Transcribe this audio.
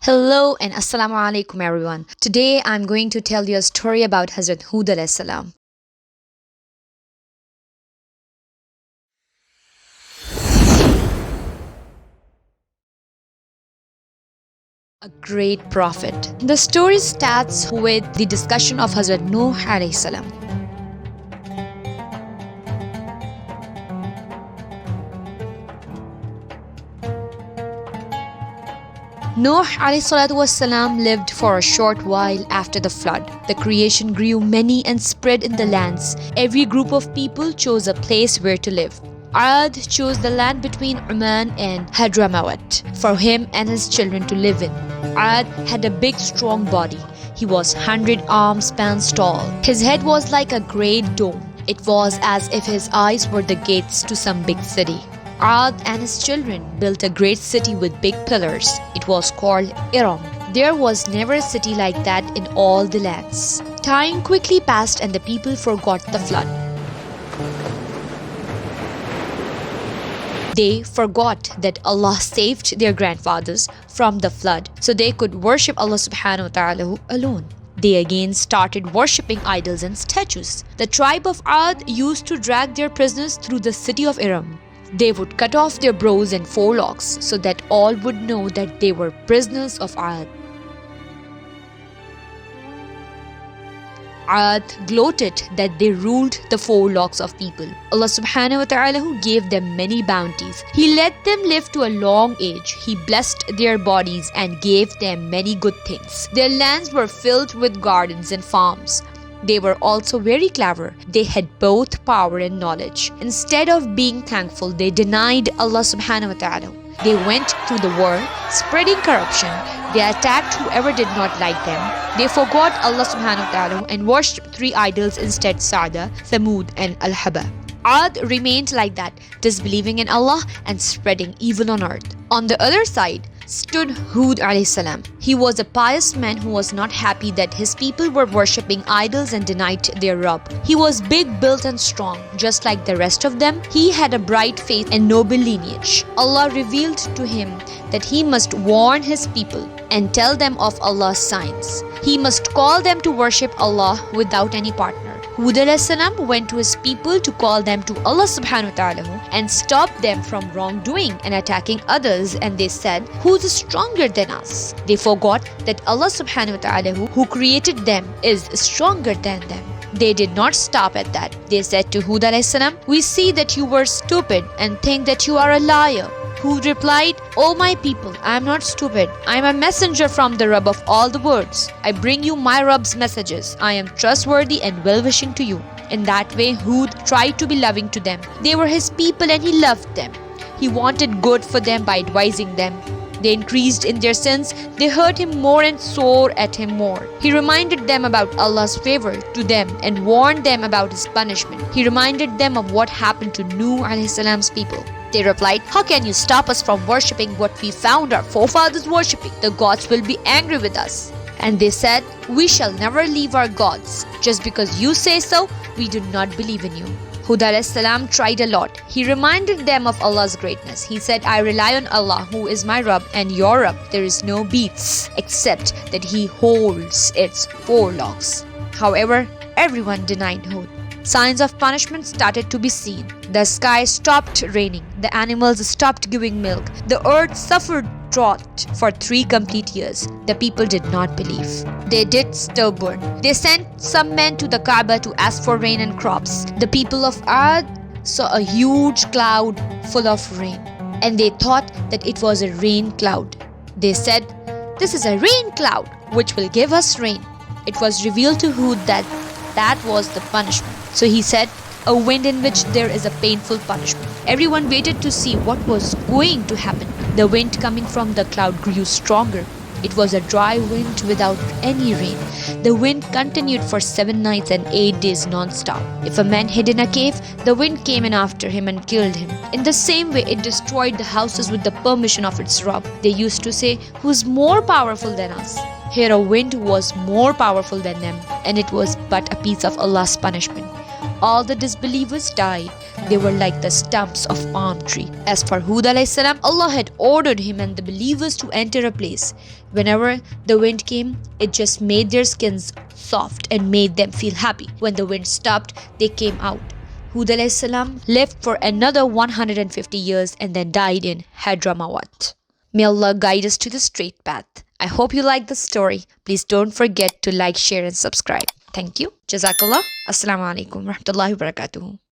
Hello and assalamu alaikum everyone. Today I'm going to tell you a story about Hazrat Hud a.s. A great prophet. The story starts with the discussion of Hazrat Nuh a.s. Nuh ﷺ lived for a short while after the flood. The creation grew many and spread in the lands. Every group of people chose a place where to live. Ad chose the land between Oman and Hadramawt for him and his children to live in. Ad had a big strong body. He was 100 arm spans tall. His head was like a great dome. It was as if his eyes were the gates to some big city. Ad and his children built a great city with big pillars. It was called Iram. There was never a city like that in all the lands. Time quickly passed and the people forgot the flood. They forgot that Allah saved their grandfathers from the flood so they could worship Allah subhanahu wa ta'ala alone. They again started worshipping idols and statues. The tribe of Ad used to drag their prisoners through the city of Iram. They would cut off their brows and forelocks so that all would know that they were prisoners of Ad. Ad gloated that they ruled the forelocks of people. Allah subhanahu wa ta'ala gave them many bounties. He let them live to a long age. He blessed their bodies and gave them many good things. Their lands were filled with gardens and farms. They were also very clever. They had both power and knowledge. Instead of being thankful, they denied Allah subhanahu wa ta'ala. They went through the world spreading corruption. They attacked whoever did not like them. They forgot Allah subhanahu wa ta'ala and worshipped three idols instead: Sada, Thamud and Al-Haba. Ad remained like that, disbelieving in Allah and spreading evil on earth. On the other side stood Hud a.s. He was a pious man who was not happy that his people were worshipping idols and denied their Rabb. He was big, built and strong. Just like the rest of them, he had a bright face and noble lineage. Allah revealed to him that he must warn his people and tell them of Allah's signs. He must call them to worship Allah without any partner. Hud a.s. went to his people to call them to Allah subhanahu wa ta'ala and stop them from wrongdoing and attacking others, and they said, "Who is stronger than us?" They forgot that Allah subhanahu wa ta'ala who created them is stronger than them. They did not stop at that. They said to Hud a.s., "We see that you were stupid and think that you are a liar." Hud replied, "O my people, I am not stupid. I am a messenger from the Rabb of all the worlds. I bring you my Rabb's messages. I am trustworthy and well-wishing to you." In that way, Hud tried to be loving to them. They were his people and he loved them. He wanted good for them by advising them. They increased in their sins. They hurt him more and swore at him more. He reminded them about Allah's favor to them and warned them about his punishment. He reminded them of what happened to Nuh a.s.'s people. They replied, "How can you stop us from worshipping what we found our forefathers worshipping? The gods will be angry with us." And they said, "We shall never leave our gods. Just because you say so, we do not believe in you." Hud a.s. tried a lot. He reminded them of Allah's greatness. He said, "I rely on Allah who is my Rabb and your Rabb. There is no beats except that he holds its forelocks." However, everyone denied Hud. Signs of punishment started to be seen. The sky stopped raining. The animals stopped giving milk. The earth suffered drought for 3 complete years. The people did not believe. They did stubborn. They sent some men to the Kaaba to ask for rain and crops. The people of Ad saw a huge cloud full of rain, and they thought that it was a rain cloud. They said, "This is a rain cloud which will give us rain." It was revealed to Hud that was the punishment. So he said, "A wind in which there is a painful punishment." Everyone waited to see what was going to happen. The wind coming from the cloud grew stronger. It was a dry wind without any rain. The wind continued for 7 nights and 8 days non-stop. If a man hid in a cave, the wind came in after him and killed him. In the same way, it destroyed the houses with the permission of its Rabb. They used to say, "Who's more powerful than us?" Here a wind was more powerful than them, and it was but a piece of Allah's punishment. All the disbelievers died. They were like the stumps of palm tree. As for Hud a.s., Allah had ordered him and the believers to enter a place. Whenever the wind came, it just made their skins soft and made them feel happy. When the wind stopped, they came out. Hud a.s. lived for another 150 years and then died in Hadramawat. May Allah guide us to the straight path. I hope you like the story. Please don't forget to like, share and subscribe. Thank you. Jazakallah. Assalamu alaikum warahmatullahi wabarakatuh.